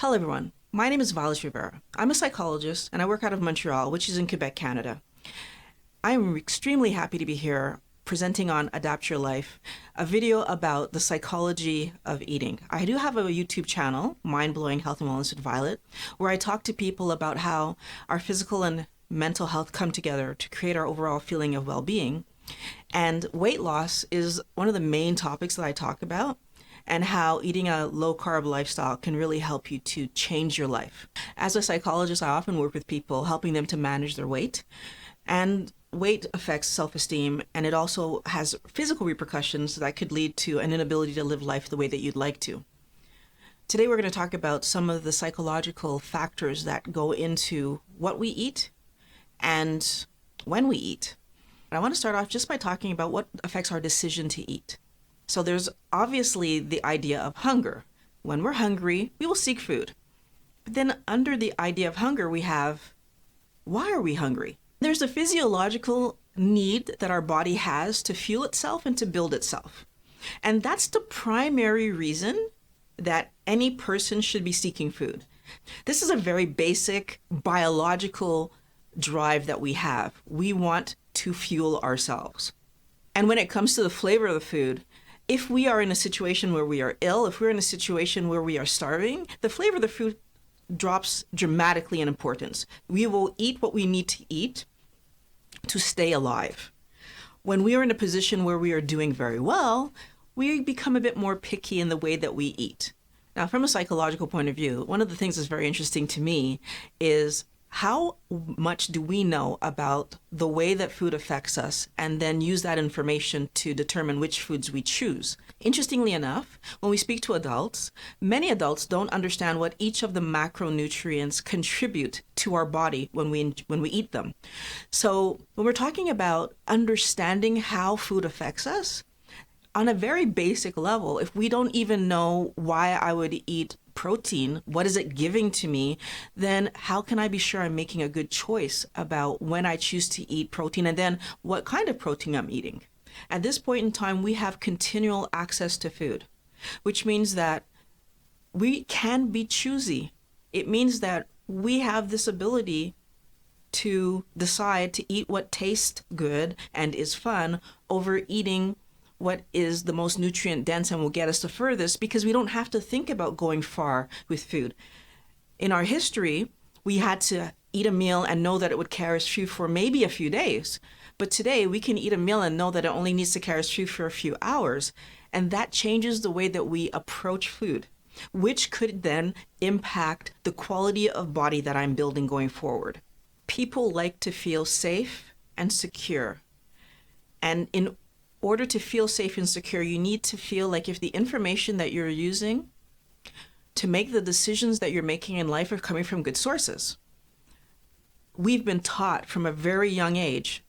Hello, everyone. My name is Violet Reveira. I'm a psychologist and I work out of Montreal, which is in Quebec, Canada. I am extremely happy to be here presenting on Adapt Your Life, a video about the psychology of eating. I do have a YouTube channel, Mind Blowing Health and Wellness with Violet, where I talk to people about how our physical and mental health come together to create our overall feeling of well-being. And weight loss is one of the main topics that I talk about, and how eating a low-carb lifestyle can really help you to change your life. As a psychologist, I often work with people, helping them to manage their weight. And weight affects self-esteem, and it also has physical repercussions that could lead to an inability to live life the way that you'd like to. Today, we're going to talk about some of the psychological factors that go into what we eat and when we eat. And I want to start off just by talking about what affects our decision to eat. So there's obviously the idea of hunger. When we're hungry, we will seek food. But then under the idea of hunger, we have, why are we hungry? There's a physiological need that our body has to fuel itself and to build itself. And that's the primary reason that any person should be seeking food. This is a very basic biological drive that we have. We want to fuel ourselves. And when it comes to the flavor of the food, if we are in a situation where we are ill, if we're in a situation where we are starving, the flavor of the food drops dramatically in importance. We will eat what we need to eat to stay alive. When we are in a position where we are doing very well, we become a bit more picky in the way that we eat. Now, from a psychological point of view, one of the things that's very interesting to me is how much do we know about the way that food affects us and then use that information to determine which foods we choose. Interestingly enough, when we speak to adults, many adults don't understand what each of the macronutrients contribute to our body when we eat them. So when we're talking about understanding how food affects us, on a very basic level, if we don't even know why I would eat protein, what is it giving to me, then how can I be sure I'm making a good choice about when I choose to eat protein and then what kind of protein I'm eating? At this point in time, we have continual access to food, which means that we can be choosy. It means that we have this ability to decide to eat what tastes good and is fun over eating what is the most nutrient dense and will get us the furthest, because we don't have to think about going far with food. In our history, we had to eat a meal and know that it would carry us through for maybe a few days. But today we can eat a meal and know that it only needs to carry us through for a few hours. And that changes the way that we approach food, which could then impact the quality of body that I'm building going forward. People like to feel safe and secure. And in order to feel safe and secure, you need to feel like if the information that you're using to make the decisions that you're making in life are coming from good sources. We've been taught from a very young age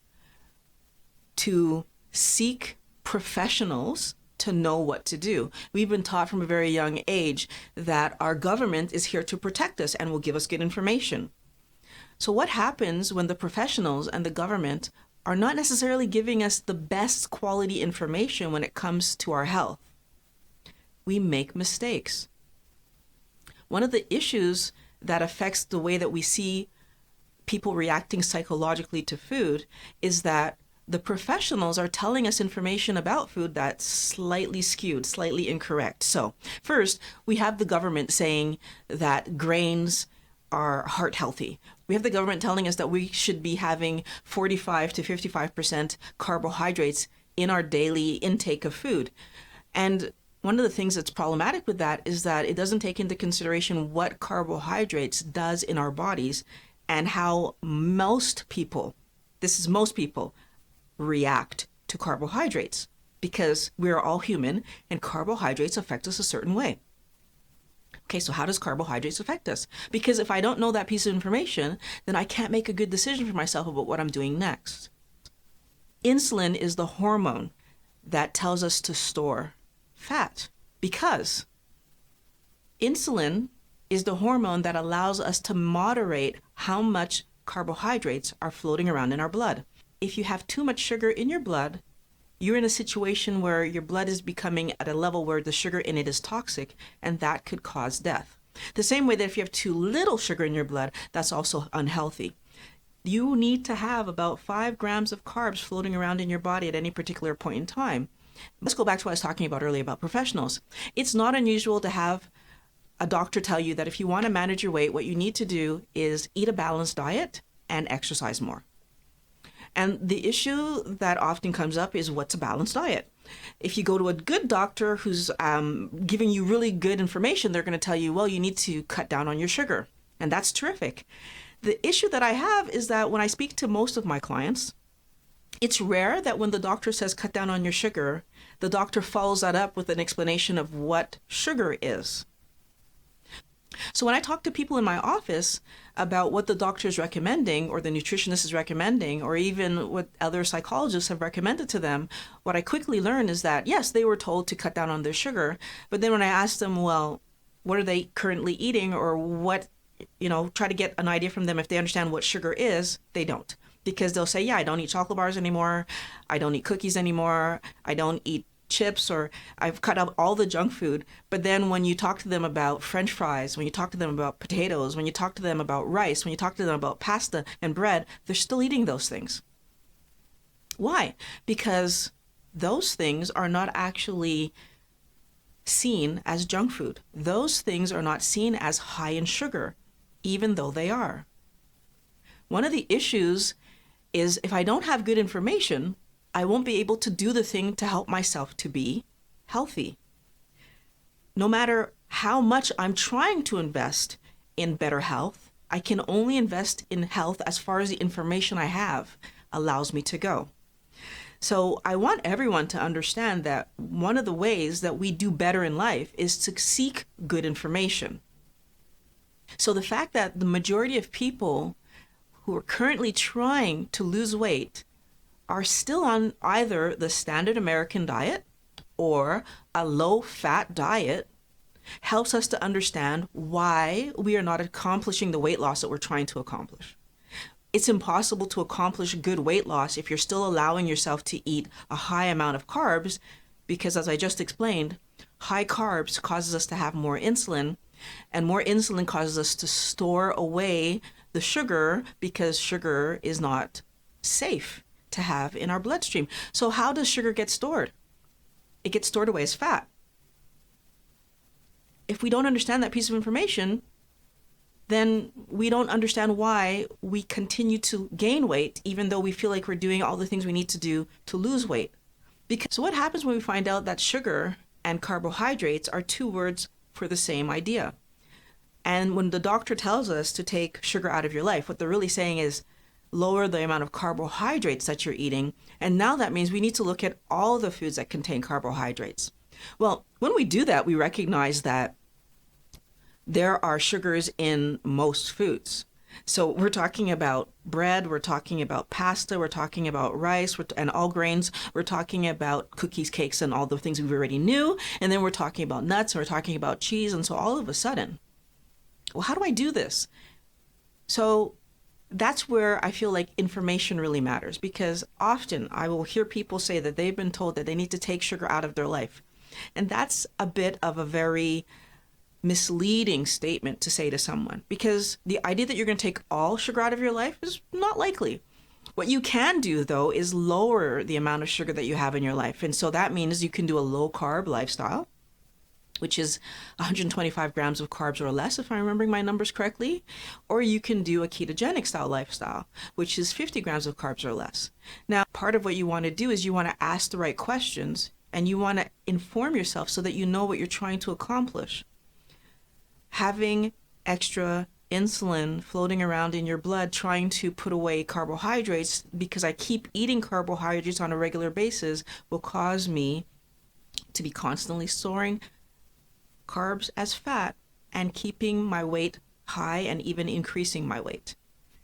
to seek professionals to know what to do. We've been taught from a very young age that our government is here to protect us and will give us good information. So what happens when the professionals and the government are not necessarily giving us the best quality information when it comes to our health? We make mistakes. One of the issues that affects the way that we see people reacting psychologically to food is that the professionals are telling us information about food that's slightly skewed, slightly incorrect. So first, we have the government saying that grains are heart healthy. We have the government telling us that we should be having 45 to 55% carbohydrates in our daily intake of food. And one of the things that's problematic with that is that it doesn't take into consideration what carbohydrates does in our bodies and how most people, this is most people, react to carbohydrates, because we're all human and carbohydrates affect us a certain way. Okay, so how does carbohydrates affect us? Because if I don't know that piece of information, then I can't make a good decision for myself about what I'm doing next. Insulin is the hormone that tells us to store fat, because insulin is the hormone that allows us to moderate how much carbohydrates are floating around in our blood. If you have too much sugar in your blood, you're in a situation where your blood is becoming at a level where the sugar in it is toxic, and that could cause death. The same way that if you have too little sugar in your blood, that's also unhealthy. You need to have about 5 grams of carbs floating around in your body at any particular point in time. Let's go back to what I was talking about earlier about professionals. It's not unusual to have a doctor tell you that if you want to manage your weight, what you need to do is eat a balanced diet and exercise more. And the issue that often comes up is, what's a balanced diet? If you go to a good doctor who's giving you really good information, they're going to tell you, well, you need to cut down on your sugar. And that's terrific. The issue that I have is that when I speak to most of my clients, it's rare that when the doctor says cut down on your sugar, the doctor follows that up with an explanation of what sugar is. So when I talk to people in my office about what the doctor is recommending, or the nutritionist is recommending, or even what other psychologists have recommended to them, what I quickly learn is that, yes, they were told to cut down on their sugar. But then when I ask them, well, what are they currently eating, or what, try to get an idea from them if they understand what sugar is, they don't. Because they'll say, yeah, I don't eat chocolate bars anymore. I don't eat cookies anymore. I don't eat chips, or I've cut out all the junk food. But then when you talk to them about French fries, when you talk to them about potatoes, when you talk to them about rice, when you talk to them about pasta and bread, they're still eating those things. Why? Because those things are not actually seen as junk food. Those things are not seen as high in sugar, even though they are. One of the issues is, if I don't have good information, I won't be able to do the thing to help myself to be healthy. No matter how much I'm trying to invest in better health, I can only invest in health as far as the information I have allows me to go. So I want everyone to understand that one of the ways that we do better in life is to seek good information. So the fact that the majority of people who are currently trying to lose weight are still on either the standard American diet or a low-fat diet helps us to understand why we are not accomplishing the weight loss that we're trying to accomplish. It's impossible to accomplish good weight loss if you're still allowing yourself to eat a high amount of carbs, because, as I just explained, high carbs causes us to have more insulin, and more insulin causes us to store away the sugar, because sugar is not safe to have in our bloodstream. So how does sugar get stored? It gets stored away as fat. If we don't understand that piece of information, then we don't understand why we continue to gain weight, even though we feel like we're doing all the things we need to do to lose weight. Because what happens when we find out that sugar and carbohydrates are two words for the same idea? And when the doctor tells us to take sugar out of your life, what they're really saying is lower the amount of carbohydrates that you're eating. And now that means we need to look at all the foods that contain carbohydrates. Well, when we do that, we recognize that there are sugars in most foods. So we're talking about bread, we're talking about pasta, we're talking about rice and all grains, we're talking about cookies, cakes, and all the things we already knew. And then we're talking about nuts, and we're talking about cheese. And so all of a sudden, well, how do I do this? So that's where I feel like information really matters, because often I will hear people say that they've been told that they need to take sugar out of their life. And that's a bit of a very misleading statement to say to someone, because the idea that you're going to take all sugar out of your life is not likely. What you can do, though, is lower the amount of sugar that you have in your life. And so that means you can do a low-carb lifestyle, which is 125 grams of carbs or less, if I'm remembering my numbers correctly. Or you can do a ketogenic style lifestyle, which is 50 grams of carbs or less. Now, part of what you want to do is you want to ask the right questions, and you want to inform yourself so that you know what you're trying to accomplish. Having extra insulin floating around in your blood trying to put away carbohydrates because I keep eating carbohydrates on a regular basis will cause me to be constantly storing carbs as fat and keeping my weight high and even increasing my weight.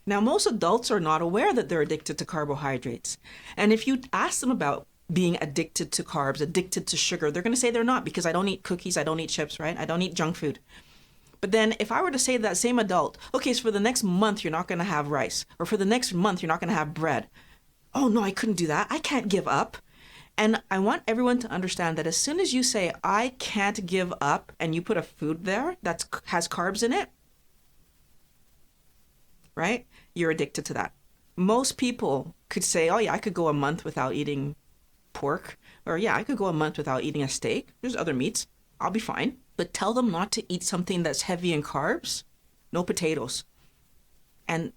Now, most adults are not aware that they're addicted to carbohydrates. And if you ask them about being addicted to carbs, addicted to sugar, they're going to say they're not, because I don't eat cookies, I don't eat chips, right? I don't eat junk food. But then if I were to say to that same adult, okay, so for the next month, you're not going to have rice, or for the next month, you're not going to have bread. Oh, no, I couldn't do that. I can't give up. And I want everyone to understand that as soon as you say, I can't give up, and you put a food there that has carbs in it, right? You're addicted to that. Most people could say, oh yeah, I could go a month without eating pork, or yeah, I could go a month without eating a steak. There's other meats. I'll be fine. But tell them not to eat something that's heavy in carbs, no potatoes. And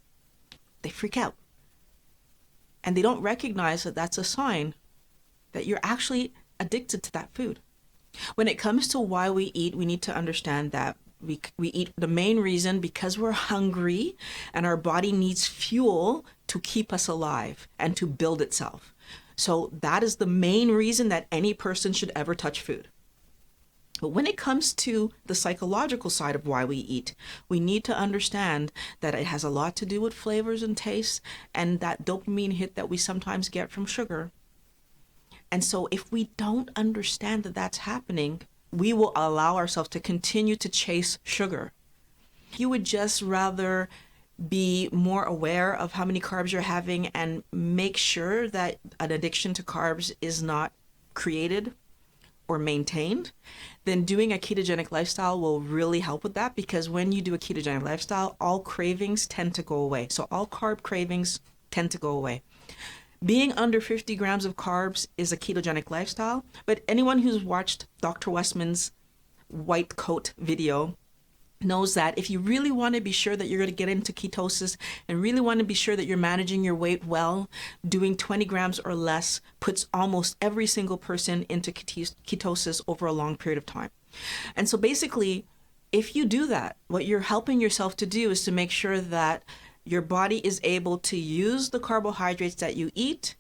they freak out. And they don't recognize that that's a sign that you're actually addicted to that food. When it comes to why we eat, we need to understand that we eat the main reason because we're hungry and our body needs fuel to keep us alive and to build itself. So that is the main reason that any person should ever touch food. But when it comes to the psychological side of why we eat, we need to understand that it has a lot to do with flavors and tastes and that dopamine hit that we sometimes get from sugar. And so if we don't understand that that's happening, we will allow ourselves to continue to chase sugar. You would just rather be more aware of how many carbs you're having and make sure that an addiction to carbs is not created or maintained, then doing a ketogenic lifestyle will really help with that, because when you do a ketogenic lifestyle, all cravings tend to go away. So all carb cravings tend to go away. Being under 50 grams of carbs is a ketogenic lifestyle, but anyone who's watched Dr. Westman's white coat video knows that if you really want to be sure that you're going to get into ketosis and really want to be sure that you're managing your weight well, doing 20 grams or less puts almost every single person into ketosis over a long period of time. And so basically, if you do that, what you're helping yourself to do is to make sure that your body is able to use the carbohydrates that you eat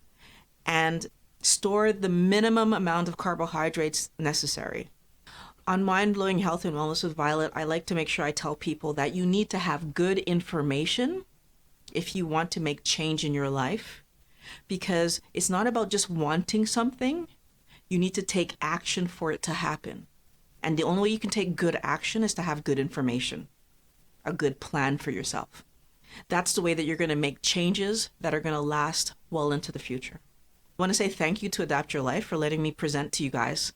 and store the minimum amount of carbohydrates necessary. On Mind Blowing Health and Wellness with Violet, I like to make sure I tell people that you need to have good information if you want to make change in your life, because it's not about just wanting something. You need to take action for it to happen. And the only way you can take good action is to have good information, a good plan for yourself. That's the way that you're going to make changes that are going to last well into the future. I want to say thank you to Adapt Your Life for letting me present to you guys.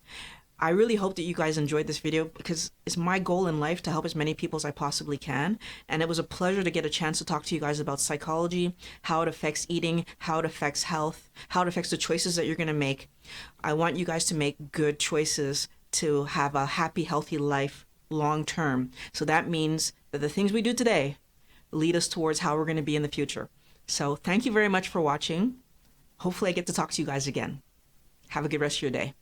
I really hope that you guys enjoyed this video, because it's my goal in life to help as many people as I possibly can. And it was a pleasure to get a chance to talk to you guys about psychology, how it affects eating, how it affects health, how it affects the choices that you're going to make. I want you guys to make good choices to have a happy, healthy life long term. So that means that the things we do today lead us towards how we're going to be in the future. So thank you very much for watching. Hopefully I get to talk to you guys again. Have a good rest of your day.